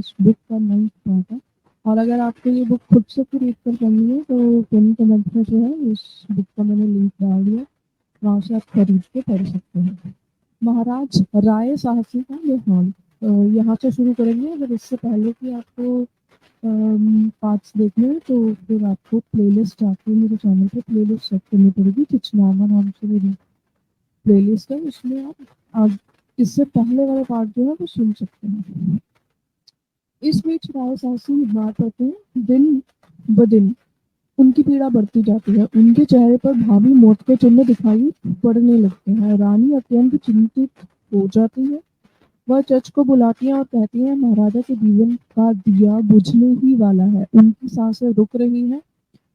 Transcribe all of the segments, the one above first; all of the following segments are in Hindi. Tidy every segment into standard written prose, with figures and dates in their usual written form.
इस बुक का मेन पॉइंट है। और अगर आपको ये बुक खुद से भी रीड कर करनी है तो पिन कमेंट में जो है इस बुक का मैंने लिंक डाल दिया, वहाँ से आप खरीद के पढ़ सकते हैं। महाराज राय साहसी का ये हॉल, यहाँ से शुरू करेंगे। अगर इससे पहले कि आपको पार्ट्स देखने हैं तो फिर आपको प्लेलिस्ट जाके मेरे चैनल पे प्लेलिस्ट सेट करनी पड़ेगी, चिचनामा नाम से मेरी प्लेलिस्ट है, उसमें आप इससे पहले वाले पार्ट जो है वो सुन सकते हैं। इस बीच राय साहसी बीमार पड़ते हैं। दिन ब दिन उनकी पीड़ा बढ़ती जाती है। उनके चेहरे पर भावी मौत के चिन्ह दिखाई पड़ने लगते हैं। रानी अत्यंत चिंतित हो जाती है। वह जज को बुलाती है और कहती है महाराजा के जीवन का दिया बुझने ही वाला है, उनकी सांसें रुक रही हैं।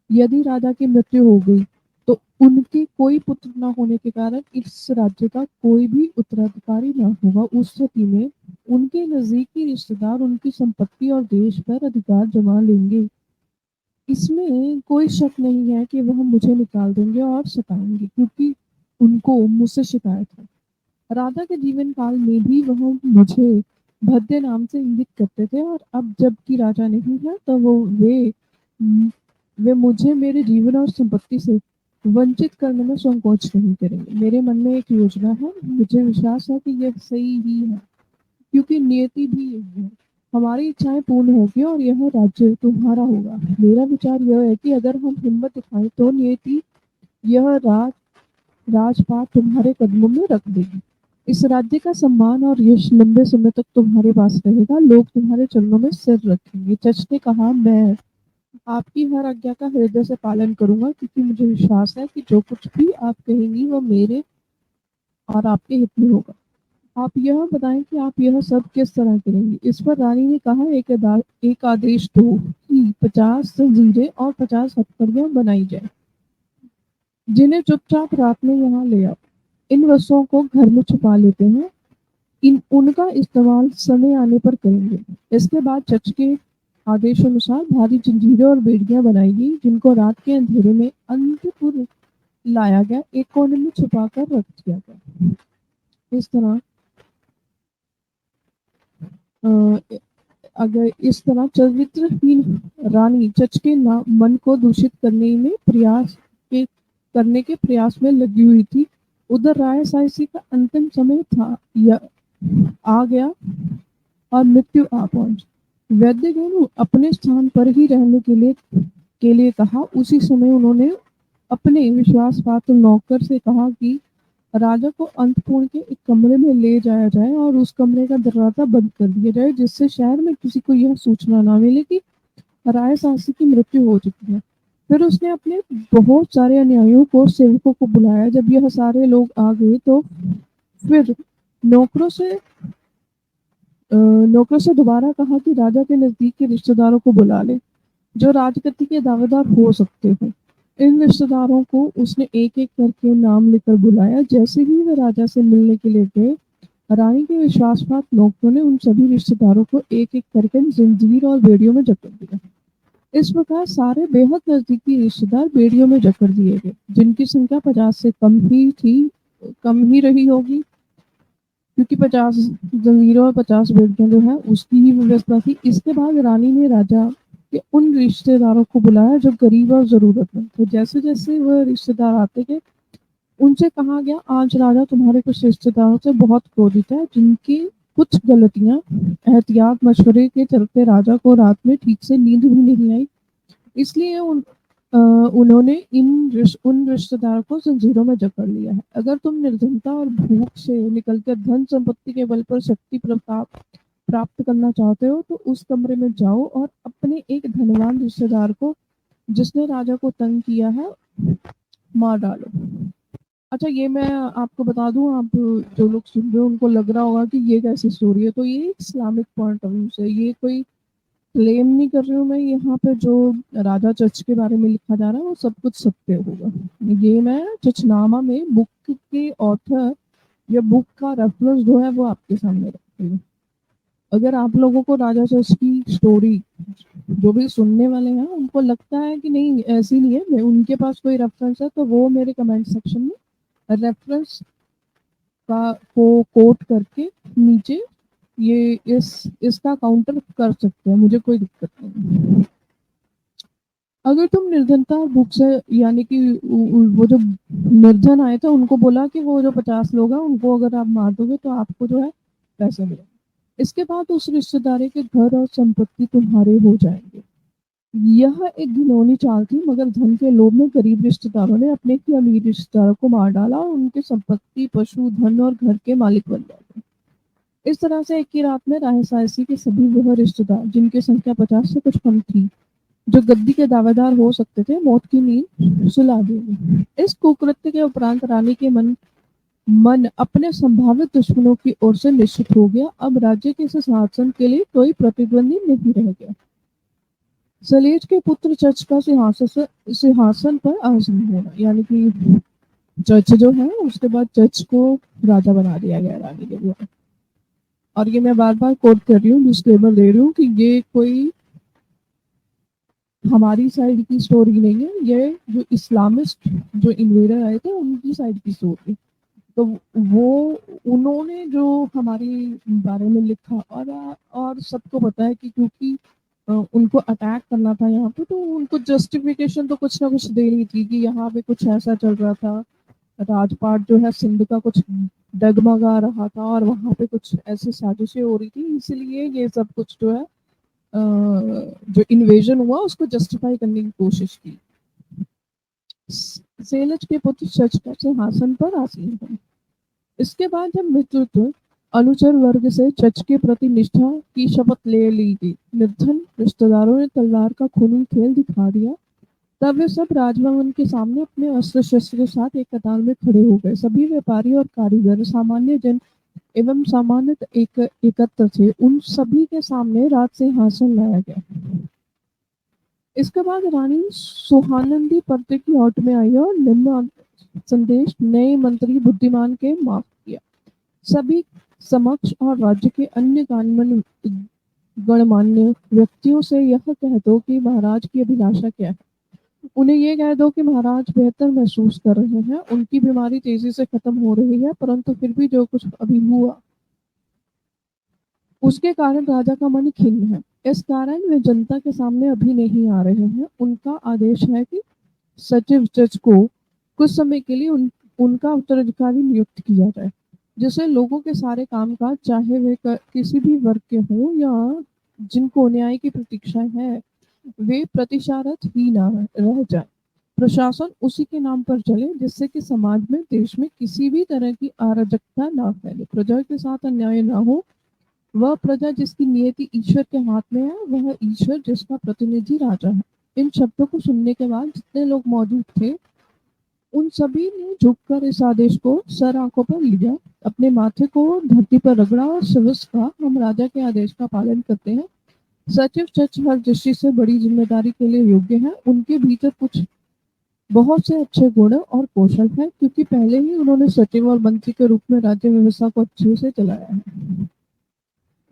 यदि राजा की मृत्यु हो गई तो उनके कोई पुत्र न होने के कारण इस राज्य का कोई भी उत्तराधिकारी न होगा। उस स्थिति में उनके नजदीकी रिश्तेदार उनकी संपत्ति और देश पर अधिकार जमा लेंगे। इसमें कोई शक नहीं है कि वह मुझे निकाल देंगे और सताएंगे, क्योंकि उनको मुझसे शिकायत है। राजा के जीवन काल में भी वह मुझे भद्दे नाम से इंगित करते थे, और अब जबकि राजा नहीं है तो वे मुझे मेरे जीवन और संपत्ति से वंचित करने में संकोच नहीं करेंगे। मेरे मन में एक योजना है, मुझे विश्वास है कि यह सही ही है, क्योंकि नियति भी यही है। हमारी इच्छाएं पूर्ण होगी और यह राज्य तुम्हारा होगा। मेरा विचार यह है कि अगर हम हिम्मत दिखाएं तो नियति यह राजपाट तुम्हारे कदमों में रख देगी। इस राज्य का सम्मान और यश लंबे समय तक तुम्हारे पास रहेगा। लोग तुम्हारे चरणों में सिर रखेंगे। जज ने कहा, मैं आपकी हर आज्ञा का हृदय से पालन करूंगा, क्योंकि मुझे विश्वास है कि जो कुछ भी आप कहेंगी वह मेरे और आपके हित में होगा। आप यह बताएं कि आप यह सब किस तरह करेंगी। इस पर रानी ने कहा, एक आदेश दो कि 50 जंजीरें और 50 हथकड़ियां बनाई जाए, जिन्हें चुपचाप रात में यहाँ ले आओ। इन वस्तुओं को घर में छुपा लेते हैं। इन उनका इस्तेमाल समय आने पर करेंगे। इसके बाद जज के आदेशानुसार भारी जंजीरें और बेड़ियां बनाई गई, जिनको रात के अंधेरे में अंतपुर लाया गया, एक कोने में छुपा कर रख दिया गया। इस तरह अगर इस तरह चरित्रहीन रानी जज के मन को दूषित करने के प्रयास में लगी हुई थी। उधर राय साहसी का अंतिम समय था या आ गया और मृत्यु आ पहुंची। वैद्यगण अपने स्थान पर ही रहने के लिए कहा। उसी समय उन्होंने अपने विश्वासपात्र नौकर से कहा कि राजा को अंतपुर के एक कमरे में ले जाया जाए और उस कमरे का दरवाजा बंद कर दिया जाए, जिससे शहर में किसी को यह सूचना ना मिले कि राय साहसी की मृत्यु हो चुकी है। फिर उसने अपने बहुत सारे अनुयायियों को, सेवकों को बुलाया। जब यह सारे लोग आ गए तो फिर नौकरों से नौकरों से दोबारा कहा कि राजा के नजदीक के रिश्तेदारों को बुला ले, जो राजगद्दी के दावेदार हो सकते हैं। इन रिश्तेदारों को उसने एक एक करके नाम लेकर बुलाया। जैसे ही वे राजा से मिलने के लिए गए, रानी के विश्वासपात नौकरों ने उन सभी रिश्तेदारों को एक एक करके जंजीर और बेड़ियों में जकड़ दिया। इस प्रकार सारे बेहद नजदीकी रिश्तेदार बेड़ियों में जकड़ दिए गए, जिनकी संख्या 50 से कम ही रही होगी, क्योंकि 50 जंजीरों और 50 बेड़ियां जो है उसकी ही व्यवस्था थी। इसके बाद रानी ने राजा के उन रिश्तेदारों को बुलाया जो गरीब और जरूरतमंद थे। जैसे जैसे वह रिश्तेदार आते गए, उनसे कहा गया, आज राजा तुम्हारे कुछ रिश्तेदारों से बहुत क्रोधित है, जिनकी कुछ गलतियां एहतियात मशवरे के चलते राजा को रात में ठीक से नींद भी नहीं आई। इसलिए उन्होंने उन रिश्तेदारों को जंजीरों में जकड़ लिया है। अगर तुम निर्धनता और भूख से निकलकर धन संपत्ति के बल पर शक्ति प्रताप प्राप्त करना चाहते हो तो उस कमरे में जाओ और अपने एक धनवान रिश्तेदार को, जिसने राजा को तंग किया है, मार डालो। अच्छा, ये मैं आपको बता दूं, आप जो लोग सुन रहे हो उनको लग रहा होगा कि ये कैसी स्टोरी है, तो ये इस्लामिक पॉइंट ऑफ व्यू से, ये कोई क्लेम नहीं कर रही हूँ मैं। यहाँ पे जो राजा चच के बारे में लिखा जा रहा है वो सब कुछ सत्य होगा। ये मैं चचनामा में बुक के ऑथर या बुक का रेफरेंस जो है वो आपके सामने रखती हूँ। अगर आप लोगों को राजा चच की स्टोरी, जो भी सुनने वाले हैं, उनको लगता है कि नहीं ऐसी नहीं है, मैं उनके पास कोई रेफरेंस है, तो वो मेरे कमेंट सेक्शन में रेफरेंस का को कोट करके नीचे ये इसका काउंटर कर सकते हैं, मुझे कोई दिक्कत नहीं। अगर तुम निर्धनता भूख से यानी कि वो जो निर्धन आए थे उनको बोला कि वो जो 50 लोग हैं उनको अगर आप मार दोगे तो आपको जो है पैसे मिलेंगे। इसके बाद उस रिश्तेदारी के घर और संपत्ति तुम्हारे हो जाएंगे। यह एक घिनौनी चाल थी, मगर धन के लोभ में गरीब रिश्तेदारों ने अपने ही अमीर रिश्तेदारों को मार डाला और उनके संपत्ति, पशु, धन और घर के मालिक बन गए। इस तरह से एक ही रात में राय सायसी के सभी वह रिश्तेदार, जिनकी संख्या 50 से कुछ कम थी, जो गद्दी के दावेदार हो सकते थे, मौत की नींद सुला दी। इस कुकृत्य के उपरांत रानी के मन मन अपने संभावित दुश्मनों की ओर से निश्चित हो गया। अब राज्य के सिंहासन के लिए कोई प्रतिद्वंदी नहीं रह गया। सलेज के पुत्र चच का सिंहासन पर आसीन होना, यानी कि चच जो है उसके बाद चच को राजा बना दिया गया रानी के द्वारा। और ये मैं बार बार कोट कर रही हूँ, डिस्क्लेमर दे रही हूँ कि ये कोई हमारी साइड की स्टोरी नहीं है, ये जो इस्लामिस्ट जो इन्वेडर आए थे उनकी साइड की स्टोरी। तो वो उन्होंने जो हमारे बारे में लिखा, और सबको पता है कि क्योंकि उनको अटैक करना था यहाँ पे, तो उनको जस्टिफिकेशन तो कुछ ना कुछ देनी थी कि यहाँ पे कुछ ऐसा चल रहा था, राजपाट जो है सिंध का कुछ डगमगा रहा था और वहाँ पे कुछ ऐसी साजिशें हो रही थी, इसलिए ये सब कुछ जो है जो इन्वेजन हुआ उसको जस्टिफाई करने की कोशिश की। सेलज के पुत्र शच का सिंहासन पर आसीन है। इसके बाद जब मित्रत्व अनुचर वर्ग से चच के प्रति निष्ठा की शपथ ले ली गई, निर्धन रिश्तेदारों ने तलवार का खूनी खेल दिखा दिया, तब वे सब राजभवन के सामने अपने अस्त्र शस्त्र के साथ एक कतार में खड़े हो गए। सभी व्यापारी और कारीगर, सामान्य जन एवं सामान्य एकत्र थे। उन सभी के सामने राज सिंहासन लाया गया। इसके बाद रानी सुहानंदी पर्दे की ओट में आई और निम्न संदेश नए मंत्री बुद्धिमान के माफ किया। सभी समक्ष और राज्य के अन्य गणमान्य व्यक्तियों से यह कह दो कि महाराज की अभिलाषा क्या है। उन्हें ये कह दो कि महाराज बेहतर महसूस कर रहे हैं, उनकी बीमारी तेजी से खत्म हो रही है, परंतु फिर भी जो कुछ अभी हुआ उसके कारण राजा का मन खिन्न है। इस कारण वे जनता के सामने अभी नहीं आ रहे हैं। उनका आदेश है कि सचिव जज को कुछ समय के लिए उनका उत्तराधिकारी नियुक्त किया जाए, जिससे लोगों के सारे कामकाज, चाहे वे किसी भी वर्ग के हों या जिनको न्याय की प्रतीक्षा है, वे प्रतिशारत ही ना रह जाए। प्रशासन उसी के नाम पर चले, जिससे कि समाज में, देश में किसी भी तरह की अराजकता ना फैले, प्रजा के साथ अन्याय ना हो। वह प्रजा जिसकी नियति ईश्वर के हाथ में है, वह ईश्वर जिसका प्रतिनिधि राजा है। इन शब्दों को सुनने के बाद जितने लोग मौजूद थे उन सभी ने झुककर इस आदेश को सर आंखों पर लिया, अपने माथे को धरती पर रगड़ा और शिवस कहा, हम राजा के आदेश का पालन करते हैं। सचिव चच हर दृष्टि से बड़ी जिम्मेदारी के लिए योग्य है। उनके भीतर कुछ बहुत से अच्छे गुण और कौशल है, क्योंकि पहले ही उन्होंने सचिव और मंत्री के रूप में राज्य व्यवस्था को अच्छे से चलाया है।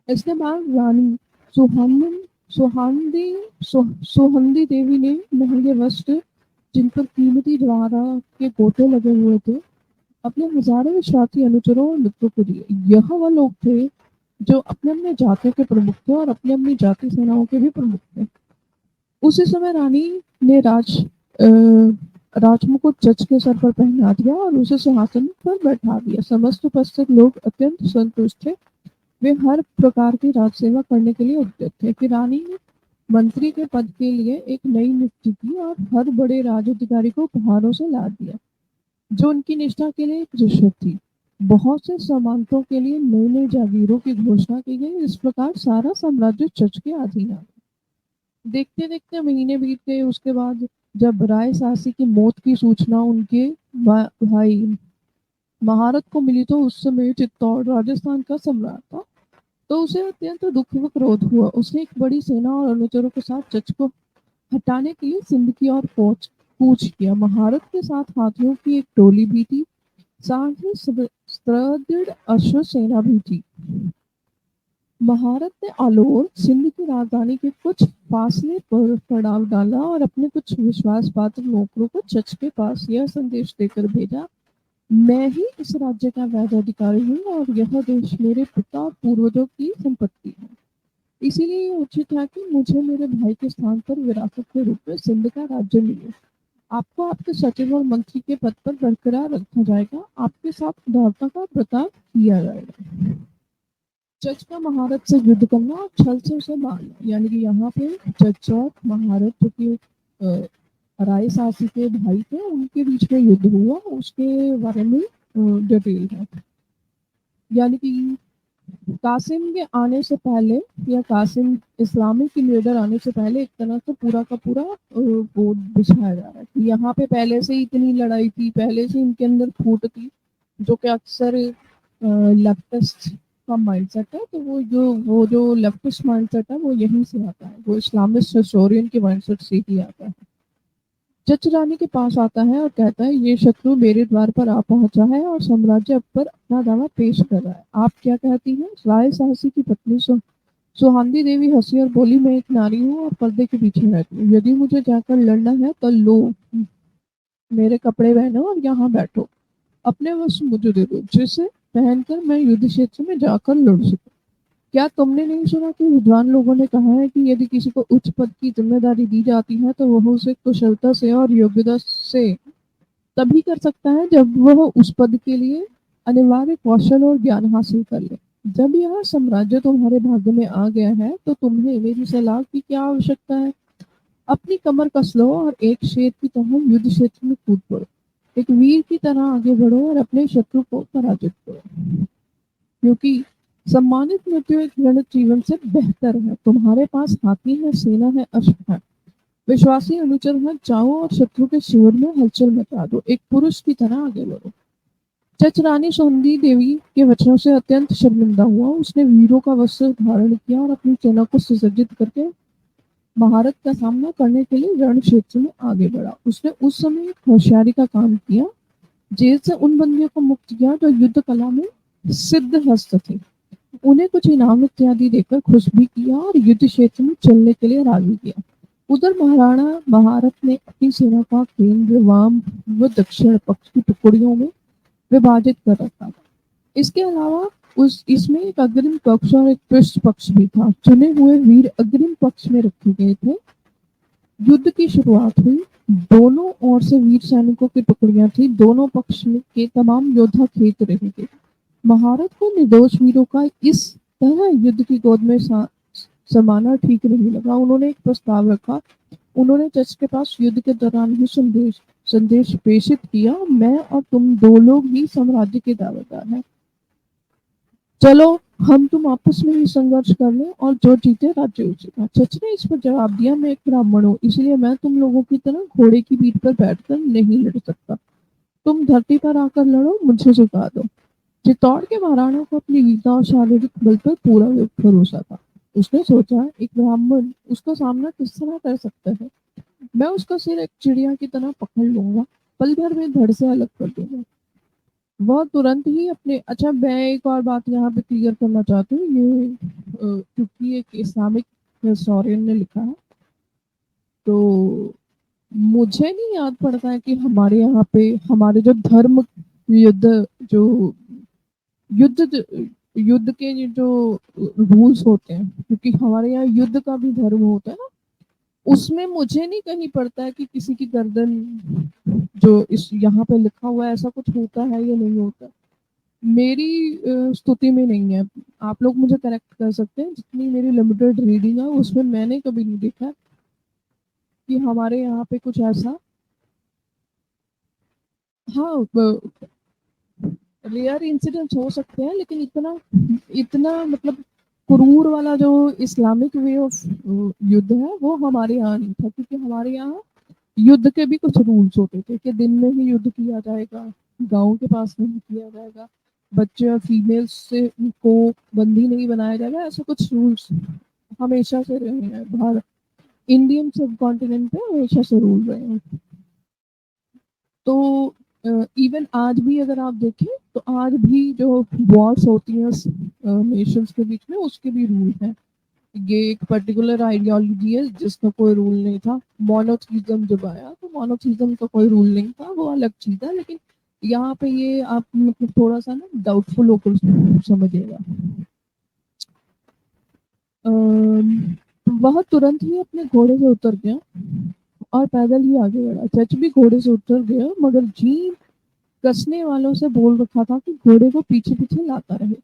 इसके बाद रानी सुहांदी सुहंदी देवी ने महंगे वस्त्र, जिन पर कीमती जवाहरात के गोटे लगे हुए थे, अपने हजारों विश्वासी अनुचरों और मित्रों को दिए। यह वह लोग थे जो अपने अपने जातियों के प्रमुख थे और अपनी अपनी जाति सेनाओं के भी प्रमुख थे। उसी समय रानी ने राजमुकुट जज के सर पर पहना दिया और उसे सिंहासन पर बैठा दिया। समस्त उपस्थित लोग अत्यंत संतुष्ट थे। वे हर प्रकार की राजसेवा करने के लिए उद्यत थे। कि रानी ने मंत्री के पद के लिए एक नई नियुक्ति की और हर बड़े राजाधिकारी को उपहारों से लाद दिया, जो उनकी निष्ठा के लिए एक रिश्वत थी। बहुत से सामंतों के लिए नई नई जागीरों की घोषणा की गई। इस प्रकार सारा साम्राज्य चच के अधीन आ गया। देखते देखते महीने बीत गए। उसके बाद जब राय साहसी की मौत की सूचना उनके भाई महारत को मिली, तो उस समय चित्तौड़ राजस्थान का सम्राट था, तो उसे अत्यंत दुख व क्रोध हुआ। उसने एक बड़ी सेना और अनुचरों के साथ चच को हटाने के लिए सिंध की ओर कूच किया। महारत के साथ हाथियों की एक टोली भी थी, साथ ही सुदृढ़ अश्व सेना भी थी। महारत ने आलोर, सिंध की राजधानी के कुछ फासले पर पड़ाव डाला और अपने कुछ विश्वास पात्र नौकरों को चच के पास यह संदेश देकर भेजा मैं ही इस राज्य का वैध अधिकारी हूँ और यह देश मेरे पिता और पूर्वजों की संपत्ति है। इसीलिए ये उचित है कि मुझे मेरे भाई के स्थान पर विरासत के रूप में सिंध का राज्य मिले। आपको आपके सचिव और मंत्री के पद पर बरकरार रखा जाएगा। आपके साथ उदारता का बर्ताव किया जाएगा। जज का महारत से युद्ध करना और छल से उसे मारना, यानी कि यहाँ पे जज और महारत जो कि राय साहसी के भाई थे, उनके बीच में युद्ध हुआ, उसके बारे में डिटेल है। यानी कि कासिम के आने से पहले, या कासिम इस्लामिक लीडर आने से पहले, एक तरह से पूरा का पूरा वो बिछाया जा रहा है कि यहाँ पे पहले से ही इतनी लड़ाई थी, पहले से इनके अंदर फूट थी, जो कि अक्सर लेफ्टिस्ट का माइंडसेट है। तो वो जो लेफ्टिस्ट माइंडसेट है वो यहीं से आता है, वो इस्लामिस्ट हिस्टोरियन के माइंडसेट से ही आता है। जज रानी के पास आता है और कहता है, ये शत्रु मेरे द्वार पर आ पहुंचा है और साम्राज्य अब पर अपना दावा पेश कर रहा है। आप क्या कहती हैं? राय साहसी की पत्नी सुहांदी देवी हंसी और बोली, मैं एक नारी हूँ और पर्दे के पीछे रहती हूँ। यदि मुझे जाकर लड़ना है तो लो, मेरे कपड़े पहनो और यहाँ बैठो। अपने वस्त्र मुझे दे दो, जिसे पहनकर मैं युद्ध क्षेत्र में जाकर लड़ सकूं। क्या तुमने नहीं सुना कि विद्वान लोगों ने कहा है कि यदि किसी को उच्च पद की जिम्मेदारी दी जाती है तो वह उसे कुशलता से और योग्यता से तभी कर सकता है जब वह उस पद के लिए अनिवार्य कौशल और ज्ञान हासिल कर ले। जब यह साम्राज्य तुम्हारे भाग्य में आ गया है तो तुम्हें मेरी सलाह की क्या आवश्यकता है? अपनी कमर कस लो और एक शेर की तरह युद्ध क्षेत्र में कूद पड़ो। एक वीर की तरह आगे बढ़ो और अपने शत्रु को पराजित करो, क्योंकि सम्मानित मृत्यु एक घृणित जीवन से बेहतर है। तुम्हारे पास हाथी है, सेना है, अस्त्र है, विश्वासी अनुचर है, जाओ और शत्रु के शिविर में हलचल मचा दो। एक पुरुष की तरह आगे बढ़ो। जच रानी सोंदी देवी के वचनों से अत्यंत शर्मिंदा हुआ। उसने वीरों का वस्त्र धारण किया और अपनी सेना को सुसज्जित करके महारत का सामना करने के लिए रण क्षेत्र में आगे बढ़ा। उसने उस समय एक होशियारी का काम किया। जेल से उन बंदियों को मुक्त किया जो युद्ध कला में सिद्ध हस्त थे। उन्हें कुछ इनाम इत्यादि देकर खुश भी किया और युद्ध क्षेत्र में चलने के लिए राजी किया। उधर महाराणा महारत ने अपनी सेना का केंद्र वाम व दक्षिण पक्ष की टुकड़ियों में विभाजित कर रखा था। इसके अलावा उस इसमें एक अग्रिम पक्ष और एक पृष्ठ पक्ष भी था। चुने हुए वीर अग्रिम पक्ष में रखे गए थे। युद्ध की शुरुआत हुई। दोनों ओर से वीर सैनिकों की टुकड़ियां थी। दोनों पक्ष में के तमाम योद्धा खेत रहे थे। महारत को निर्दोष वीरों का इस तरह युद्ध की गोद में समाना ठीक नहीं लगा। उन्होंने एक प्रस्ताव रखा। उन्होंने जज के पास युद्ध के दौरान ही संदेश संदेश प्रेषित किया, मैं और तुम दो लोग ही साम्राज्य के दावेदार हैं। चलो हम तुम आपस में ही संघर्ष कर लें और जो जीते राज्य उसे का। जज ने इस पर जवाब दिया, मैं एक ब्राह्मण हूँ, इसलिए मैं तुम लोगों की तरह घोड़े की पीठ पर बैठकर नहीं लड़ सकता। तुम धरती पर आकर लड़ो, मुझे झुका दो। चित्तौड़ के महाराणा को अपनी वीरता और शारीरिक बल पर पूरा भरोसा था। उसने सोचा, एक ब्राह्मण उसका सामना किस तरह कर सकता है। मैं उसका सिर एक चिड़िया की तरह पकड़ लूंगा, पल भर में धड़ से अलग कर दूंगा। वह तुरंत ही अपने अच्छा, मैं एक और बात यहाँ पे क्लियर करना चाहती हूँ। ये क्योंकि एक इस्लामिक हिस्टोरियन ने लिखा है, तो मुझे नहीं याद पड़ता है कि हमारे यहाँ पे हमारे जो धर्म युद्ध जो युद्ध युद्ध के ये जो रूल्स होते हैं, क्योंकि हमारे यहाँ युद्ध का भी धर्म होता है ना, उसमें मुझे नहीं कहीं पड़ता है कि किसी की गर्दन, जो इस यहाँ पे लिखा हुआ है, ऐसा कुछ होता है या नहीं होता। मेरी स्तुति में नहीं है। आप लोग मुझे करेक्ट कर सकते हैं। जितनी मेरी लिमिटेड रीडिंग है उसमें मैंने कभी नहीं देखा कि हमारे यहाँ पे कुछ ऐसा, हाँ, रेयर इंसिडेंट्स हो सकते हैं, लेकिन इतना इतना मतलब क्रूर वाला जो इस्लामिक वे ऑफ युद्ध है वो हमारे यहाँ नहीं था। क्योंकि हमारे यहाँ युद्ध के भी कुछ रूल्स होते थे कि दिन में ही युद्ध किया जाएगा, गांव के पास नहीं किया जाएगा, बच्चे और फीमेल्स से को बंदी नहीं बनाया जाएगा। ऐसे कुछ रूल्स हमेशा से रहे हैं। भारत इंडियन सब कॉन्टिनेंट पे हमेशा से रूल रहे हैं। तो इवन आज भी अगर आप देखें तो आज भी जो वॉर्स होती हैं नेशंस के बीच में, उसके भी रूल हैं। ये एक पर्टिकुलर आइडियोलॉजी है जिसका कोई रूल नहीं था। मोनोथीज्म जब आया तो मोनोथीज्म का कोई रूल नहीं था, वो अलग चीज है। लेकिन यहाँ पे ये आप मतलब थोड़ा-सा ना डाउटफुल होकर समझिएगा। वह तुरंत ही अपने घोड़े से उतर गया और पैदल ही आगे बढ़ा। चच भी घोड़े से उतर गया मगर जीभ कसने वालों से बोल रखा था कि घोड़े को पीछे-पीछे लाता रहे।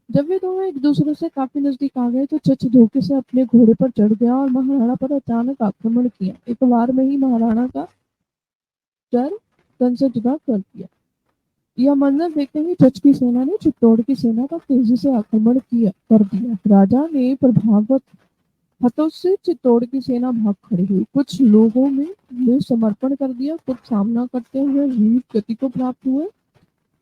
जब वे दोनों एक दूसरे से काफी नजदीक आ गए तो चच धोखे से अपने घोड़े पर चढ़ गया और महाराणा पर अचानक आक्रमण किया। एक बार में ही महाराणा का सर तन से जुदा कर दिया। यह मंजर देखते ही चच की सेना ने चित्तौड़ की सेना पर तेजी से आक्रमण किया कर दिया। राजा ने प्रभावित हाथों से चित्तौड़ की सेना भाग खड़ी हुई। कुछ लोगों ने समर्पण कर दिया, कुछ सामना करते हुए वीर गति को प्राप्त हुए।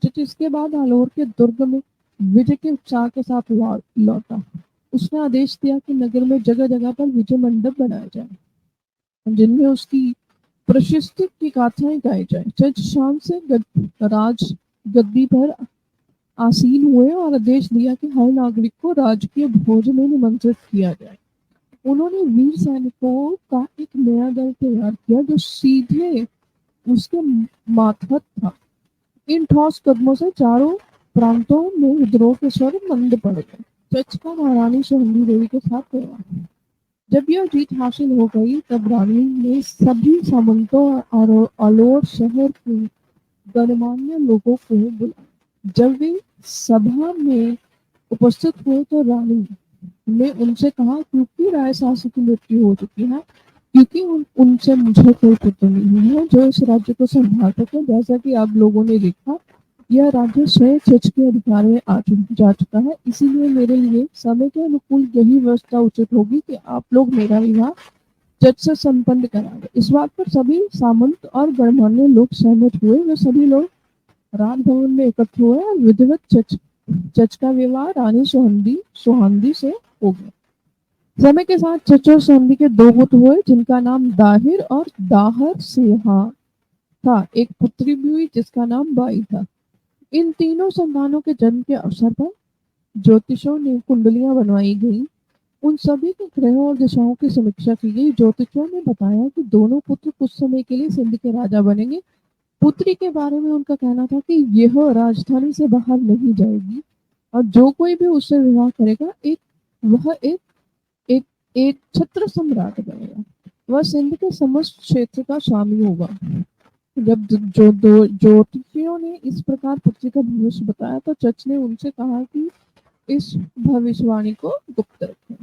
चच इसके बाद आलोर के दुर्ग में विजय के उत्साह के साथ लौटा। उसने आदेश दिया कि नगर में जगह जगह पर विजय मंडप बनाए जाए जिनमें उसकी प्रशस्ति की गाथाएं गाई जाए। चच शाम से राज गद्दी पर आसीन हुए और आदेश दिया कि हर नागरिक को राजकीय भोज में निमंत्रित किया जाए। उन्होंने वीर सैनिकों का एक नया दल तैयार किया जो सीधे उसके मातहत था। इन ठोस कदमों से चारों प्रांतों में विद्रोह के स्वर मंद पड़ गए। चच का महारानी सोहंदी देवी के साथ हुआ। जब यह जीत हासिल हो गई तब रानी ने सभी सामंतों और अलोर शहर के गणमान्य लोगों को बुलाया। जब वे सभा में उपस्थित हुए तो रानी ने उनसे कहा क्योंकि राय सासू की मृत्यु हो चुकी है, क्योंकि उनसे मुझे कोई पुत्र नहीं है जो इस राज्य को संभाल सके। जैसा कि आप लोगों ने देखा यह राज्य स्वयं चच के अधिकार में जा चुका है, इसीलिए मेरे लिए समय के अनुकूल यही व्यवस्था उचित होगी कि आप लोग मेरा विवाह चच से संपन्न कराएं। इस बात पर सभी सामंत और गणमान्य लोग सहमत हुए। वे सभी लोग राजभवन में एकत्र हुए और विधिवत चच का विवाह रानी सोहांदी से हो गया। समय के साथ चच और सोहंदी के दो पुत्र हुए जिनका नाम दाहिर और दाहर सिंहा था। एक पुत्री भी हुई जिसका नाम बाई था। इन तीनों संतानों के जन्म के अवसर पर ज्योतिषों ने कुंडलियां बनवाई गई। उन सभी के ग्रहों और दिशाओं की समीक्षा की गई। ज्योतिषों ने बताया कि दोनों पुत्र कुछ समय के लिए सिंध के राजा बनेंगे। पुत्री के बारे में उनका कहना था कि यह राजधानी से बाहर नहीं जाएगी और जो कोई भी उससे विवाह करेगा वह एक एक छत्र सम्राट बनेगा। वह सिंध के समस्त क्षेत्र का स्वामी होगा। जब जो दो ज्योतिषियों ने इस प्रकार पुत्री का भविष्य बताया तो चच ने उनसे कहा कि इस भविष्यवाणी को गुप्त रखें।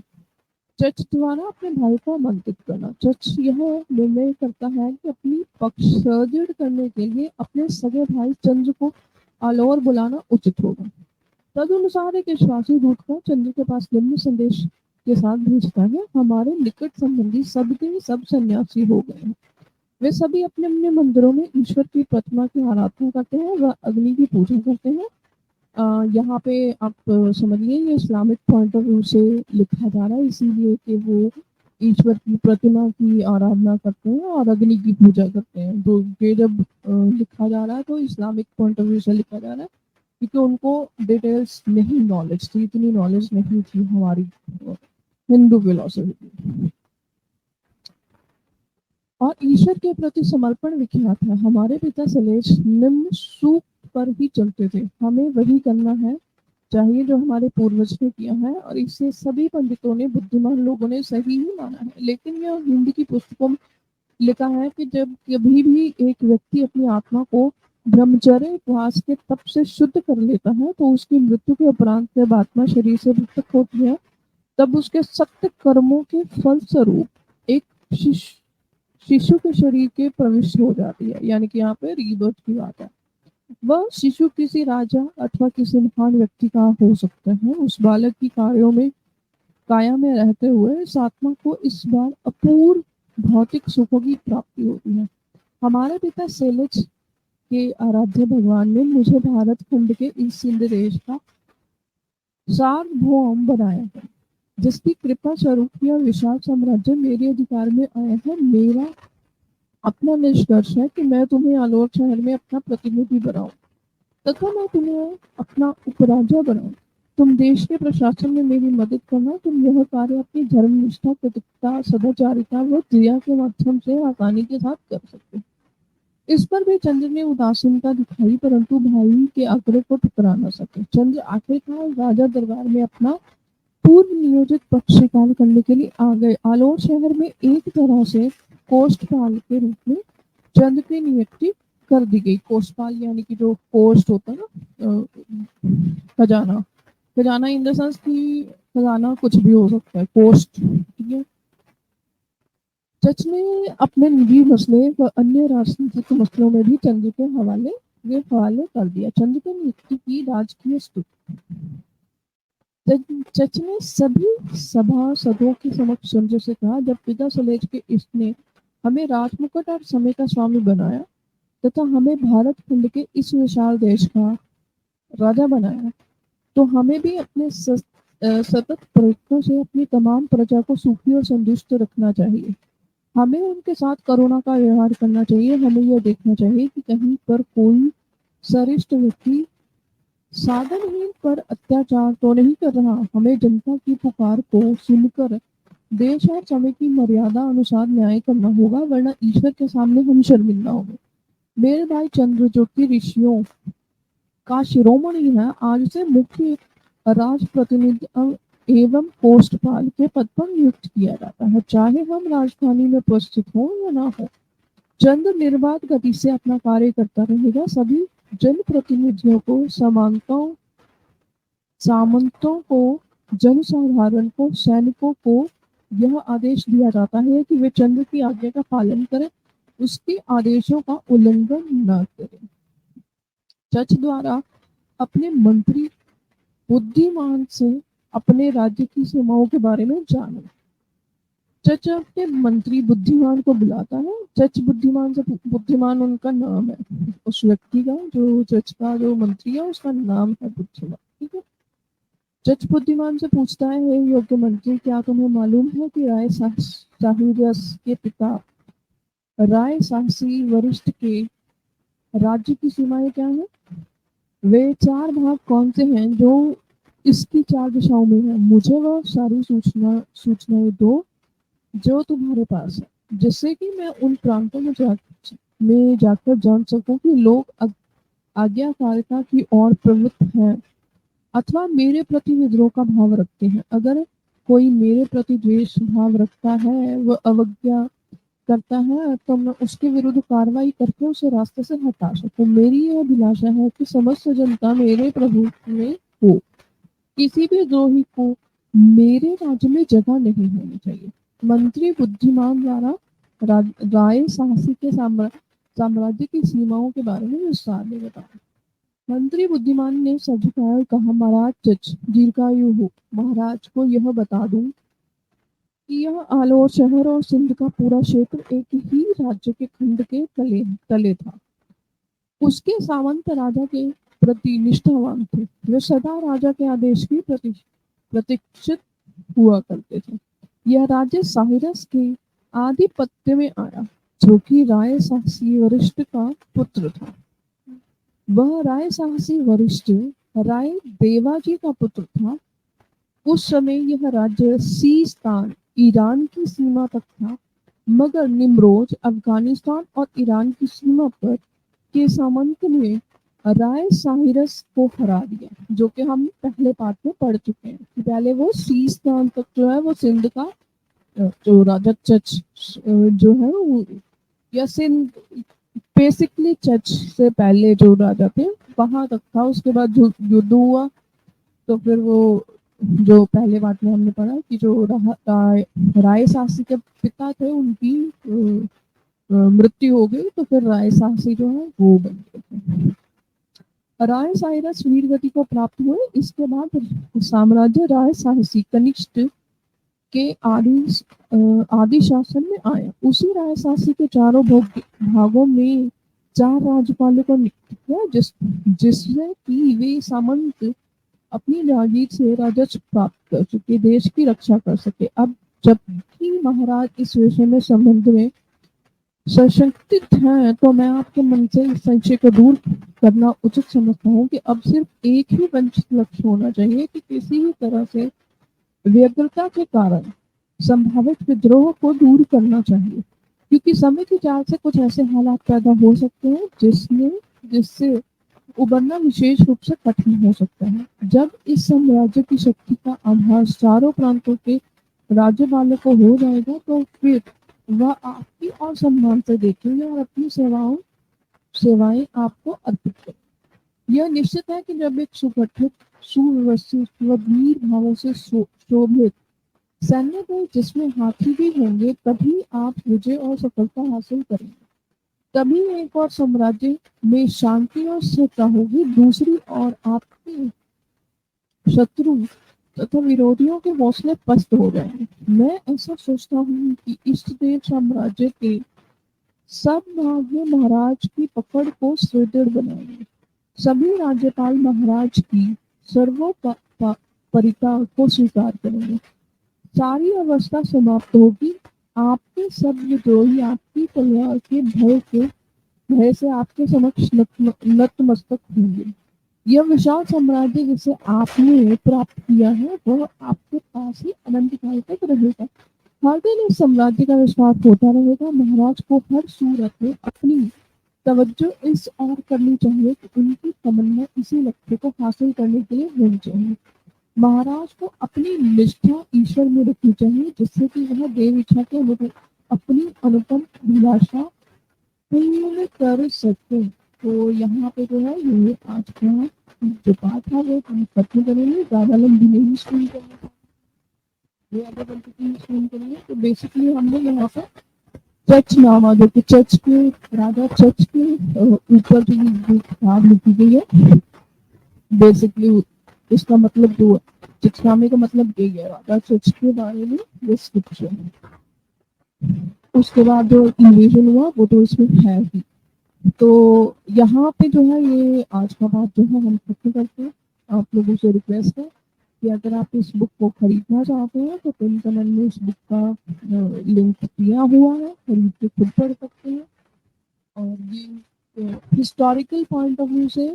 चच द्वारा अपने भाई को आमंत्रित करना। चच यह निर्णय करता है कि अपनी पक्ष सुदृढ़ करने के लिए अपने सगे भाई चंद्र को आलोर बुलाना उचित होगा। तदनुसार एक विश्वासी दूत को चंद्र के पास निम्न संदेश के साथ भेजता है, हमारे निकट संबंधी सब के सब सन्यासी हो गए हैं। वे सभी अपने अपने मंदिरों में ईश्वर की प्रतिमा की आराधना करते हैं व अग्नि की पूजा करते हैं। यहाँ पे आप समझिए ये इस्लामिक पॉइंट ऑफ व्यू से लिखा जा रहा है, इसीलिए कि वो ईश्वर की प्रतिमा की आराधना करते हैं और अग्नि की पूजा करते हैं। तो ये जब लिखा जा रहा है तो इस्लामिक पॉइंट ऑफ व्यू से लिखा जा रहा है क्योंकि उनको डिटेल्स नहीं नॉलेज थी, इतनी नॉलेज नहीं थी हमारी हिंदू फिलोसफी की। और ईश्वर के प्रति समर्पण विख्यात है। हमारे पिता सलेश निम्न सूक्त पर ही चलते थे, हमें वही करना है चाहिए जो हमारे पूर्वज ने किया है और इसे सभी पंडितों ने बुद्धिमान लोगों ने सही ही माना है। लेकिन यह हिंदी की पुस्तकों में लिखा है कि जब कभी भी एक व्यक्ति अपनी आत्मा को ब्रह्मचर्य उपवास के तप से शुद्ध कर लेता है तो उसकी मृत्यु के उपरांत जब आत्मा शरीर से पृथक होती है तब उसके सख्त कर्मों के फल स्वरूप एक शिशु के शरीर के प्रविष्ट हो जाती है। यानी कि यहाँ पे रीबर्थ की बात है। वह शिशु किसी राजा अथवा किसी महान व्यक्ति का हो सकता है। उस बालक की काया में रहते हुए इस आत्मा को इस बार अपूर्व भौतिक सुखों की प्राप्ति होती है। हमारे पिता सेलेज के आराध्य भगवान ने मुझे भारत खंड के इस सिंध देश का सार्वभौम बनाया है, जिसकी कृपा स्वरूप यह विशाल साम्राज्य मेरे अधिकार में आया है। मेरा अपना निष्कर्ष है कि मैं तुम्हें आलोक शहर में अपना प्रतिनिधि बनाऊं तथा मैं तुम्हें अपना उपराजा बनाऊं। तुम देश के प्रशासन में मेरी मदद करना। तुम यह कार्य अपनी धर्मनिष्ठा, कृतज्ञता, सदाचारिता व दया के माध्यम से आसानी के साथ कर सकते हो। इस पर भी चंद्र ने उदासीनता दिखाई, परंतु भाई के आग्रह को ठुकरा न सके। चंद्र आखिरकार राजा दरबार में अपना पूर्व नियोजित पक्ष स्वीकार करने के लिए आ गए। आलोर शहर में एक तरह से कोष्ठपाल के रूप में चंद्र की नियुक्ति कर दी गई। कोषपाल यानी कि जो पोस्ट होता है ना, खजाना। खजाना इन द सेंस कि खजाना कुछ भी हो सकता है, पोस्ट, ठीक है। चच ने अपने निजी मसले व अन्य राजनीतिक मसलों में भी चंद्र के हवाले कर दिया। चंद्र की नियुक्ति की राजकीय स्तुति। चच ने सभी सभासदों के समक्ष चंद्र से कहा, जब पिता सलेज के इसने हमें राजमुकुट और समय का स्वामी बनाया तथा हमें भारत खंड के इस विशाल देश का राजा बनाया, तो हमें भी अपने सतत प्रयत्नों से अपनी तमाम प्रजा को सुखी और संतुष्ट रखना चाहिए। हमें उनके साथ करुणा का व्यवहार करना चाहिए। हमें यह देखना चाहिए कि कहीं पर कोई सरिष्ठ व्यक्ति साधनहीन पर अत्याचार तो नहीं कर रहा। हमें जनता की पुकार को सुनकर देश और समय की मर्यादा अनुसार न्याय करना होगा, वरना ईश्वर के सामने हम शर्मिंदा होंगे। मेरे भाई चंद्र, जो कि ऋषियों का शिरोमणि है, आज से मुख्य राज प्रतिनिधि एवं कोष्ठपाल के पद पर नियुक्त किया जाता है, चाहे हम राजधानी में उपस्थित हो या ना हो। चंद्र निर्बाध गति से अपना कार्य करता रहेगा। सभी जनप्रतिनिधियों को, सामंतों को, जनसाधारण को, सैनिकों को यह आदेश दिया जाता है कि वे चंद्र की आज्ञा का पालन करें, उसके आदेशों का उल्लंघन न करें। चच द्वारा अपने मंत्री बुद्धिमान से अपने राज्य की सीमाओं के बारे में जानो। चच अपने मंत्री बुद्धिमान को बुलाता है। चच बुद्धिमान से, बुद्धिमान उनका नाम है, उस व्यक्ति का, जो चच का जो मंत्री है उसका नाम है बुद्धिमान, ठीक है। चच बुद्धिमान से पूछता है, हे योग्य मंत्री, क्या तुम्हें मालूम है कि साहिरस के पिता राय साहसी वरिष्ठ के राज्य की सीमाएं क्या है? वे 4 भाग कौन से हैं जो इसकी 4 दिशाओं में है? मुझे वह सारी सूचनाएं दो जो तुम्हारे पास है, जिससे कि मैं उन प्रांतों में जाकर जान सकूं कि लोग आज्ञाकारिता की ओर प्रवृत्त हैं अथवा मेरे प्रति विद्रोह का भाव रखते हैं। अगर कोई मेरे प्रति द्वेष भाव रखता है, वह अवज्ञा करता है, तो मैं उसके विरुद्ध कार्रवाई करके उसे रास्ते से हटा सकूं। मेरी यह अभिलाषा है कि समस्त जनता मेरे प्रभुत्व में हो। किसी भी द्रोही को मेरे राज्य में जगह नहीं होनी चाहिए। मंत्री बुद्धिमान द्वारा राय साहसी के साम्राज्य की सीमाओं के बारे में विस्तार में बताया। मंत्री बुद्धिमान ने सर झुकाया और कहा, महाराज चच दीर्घायु हो। महाराज को यह बता दूं कि यह आलोर शहर और सिंध का पूरा क्षेत्र एक ही राज्य के खंड के तले था। उसके सामंत राजा के प्रति निष्ठावान थे। वे सदा राजा के आदेश की प्रतीक्षित हुआ करते थे। यह राज्य साहिरस के आधिपत्य में आया, जो कि राय साहसी वरिष्ठ का पुत्र था। वह राय साहसी वरिष्ठ राय देवाजी का पुत्र था। उस समय यह राज्य सीस्तान ईरान की सीमा तक था, मगर निम्रोज अफगानिस्तान और ईरान की सीमा पर के सामंत ने राय साहिरस को हरा दिया, जो कि हम पहले पार्ट में पढ़ चुके हैं कि पहले वो सीस्तान तक जो है वो सिंध का जो राजा चच जो है वो, या सिंध बेसिकली चच से पहले जो राजा थे वहां तक था। उसके बाद युद्ध हुआ, तो फिर वो जो पहले पार्ट में हमने पढ़ा कि जो राय साहसी के पिता थे उनकी मृत्यु हो गई, तो फिर राय साहसी जो है वो बन गए थे। राय साहिरस वीर गति को प्राप्त हुए। इसके बाद साम्राज्य राय साहसी कनिष्ठ के आदि शासन में आया। उसी राय साहसी के चारों भागों में 4 राज्यपालों को नियुक्त किया, जिससे कि वे सामंत अपनी जागीर से राजस्व प्राप्त कर सके, देश की रक्षा कर सके। अब जबकि महाराज इस विषय में संबंध में सशंकित हैं, तो मैं आपके मन से इस संशय को दूर करना उचित समझता हूँ कि अब सिर्फ एक ही वंचित लक्ष्य होना चाहिए कि किसी भी तरह से व्यग्रता के कारण संभावित विद्रोह को दूर करना चाहिए। क्योंकि समय के चाल से कुछ ऐसे हालात पैदा हो सकते हैं जिससे उबरना विशेष रूप से कठिन हो सकता है। जब इस साम्राज्य की शक्ति का आभास चारों प्रांतों के राज्यपालों को हो जाएगा तो फिर वह आपकी और सम्मान से देखेंगे और अपनी सेवाएं आपको अर्पित करेंगे। यह निश्चित है कि जब एक सुगठित, सुव्यवस्थित व वीर भावों से शोभित सैन्य बल जिसमें हाथी भी होंगे तभी आप विजय और सफलता हासिल करेंगे। तभी एक और साम्राज्य में शांति और स्थिरता होगी, दूसरी ओर आपके शत्रु तथा विरोधियों के हौसले पस्त हो जाएंगे। मैं ऐसा सोचता हूँ कि इष्ट देव साम्राज्य के सब भाग में महाराज की पकड़ को सुदृढ़ बनाएंगे। सभी राज्यपाल महाराज की सर्वोपरिता को स्वीकार करेंगे। सारी अवस्था समाप्त होगी। आपके सब विद्रोही आपकी तलवार के भय से आपके समक्ष नतमस्तक होंगे। यह विशाल साम्राज्य जिसे आपने प्राप्त किया है वह आपके पास ही अनंत काल तक रहेगा। हर दिन इस साम्राज्य का विस्तार होता रहेगा। महाराज को हर सूरत में अपनी तवज्जो इस ओर करनी चाहिए कि उनकी तमन्ना इसी लक्ष्य को हासिल करने के लिए होनी चाहिए। महाराज को अपनी निष्ठा ईश्वर में रखनी चाहिए जिससे कि वह देव इच्छा के अनुरूप अपनी अनुपम अभिलाषा पूर्ण कर सके। तो यहाँ पे जो है ये आज का जो पाठ है वो हम खत्म करेंगे, ज्यादा लंबी नहीं स्क्रीन करेंगे, ये आगे बनती की स्क्रीन करेंगे। तो बेसिकली हमने यहाँ पे चच नामा जो कि चच के राजा चच के ऊपर जो किताब लिखी गई है, बेसिकली इसका मतलब जो चिचनामे का मतलब यही है, राजा चच के बारे में डिस्क्रिप्शन है। उसके बाद जो इन्वेजन हुआ वो तो इसमें है ही। तो यहाँ पे जो है ये आज का बात जो है हम खत्म करते हैं। आप लोगों से रिक्वेस्ट है कि अगर आप इस बुक को खरीदना चाहते हैं तो पिन कमेंट में इस बुक का लिंक दिया हुआ है, खरीद के खुद पढ़ सकते हैं। और ये हिस्टोरिकल पॉइंट ऑफ व्यू से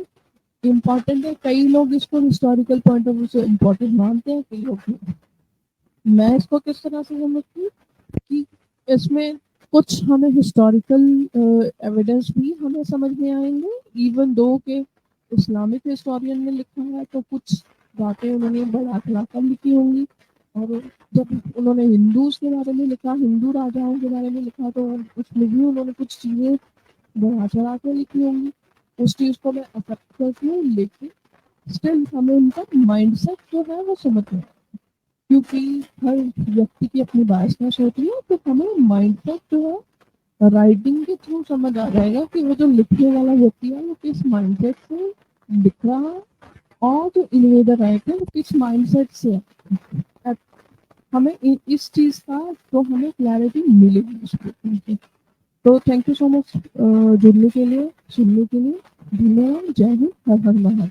इम्पोर्टेंट है। कई लोग इसको हिस्टोरिकल पॉइंट ऑफ व्यू से इम्पोर्टेंट मानते हैं, कई लोग नहीं। मैं इसको किस तरह से समझती हूँ कि इसमें कुछ हमें हिस्टोरिकल एविडेंस भी हमें समझ में आएंगे, इवन दो के इस्लामिक हिस्टोरियन ने लिखा है तो कुछ बातें उन्होंने बढ़ा चढ़ाकर लिखी होंगी। और जब उन्होंने हिंदूज के बारे में लिखा, हिंदू राजाओं के बारे में लिखा, तो उसमें भी उन्होंने कुछ चीजें बढ़ा चढ़ा कर लिखी होंगी। उस चीज को मैं एक्सेप्ट करती हूँ, लेकिन स्टिल हमें उनका माइंडसेट जो है वो समझ में, क्योंकि हर व्यक्ति की अपनी बायसनेस होती है, तो हमें माइंडसेट जो है राइटिंग के थ्रू समझ आ जाएगा कि वो जो लिखने वाला व्यक्ति है वो किस माइंडसेट से लिख रहा है और जो इन्वेडर राइटर वो किस माइंडसेट से है। हमें इस चीज का तो हमें क्लैरिटी मिलेगी इस बुक से। तो थैंक यू सो मच जुड़ने के लिए, सुनने के लिए। धन्यवाद। जय हिंद। हर हर महादेव।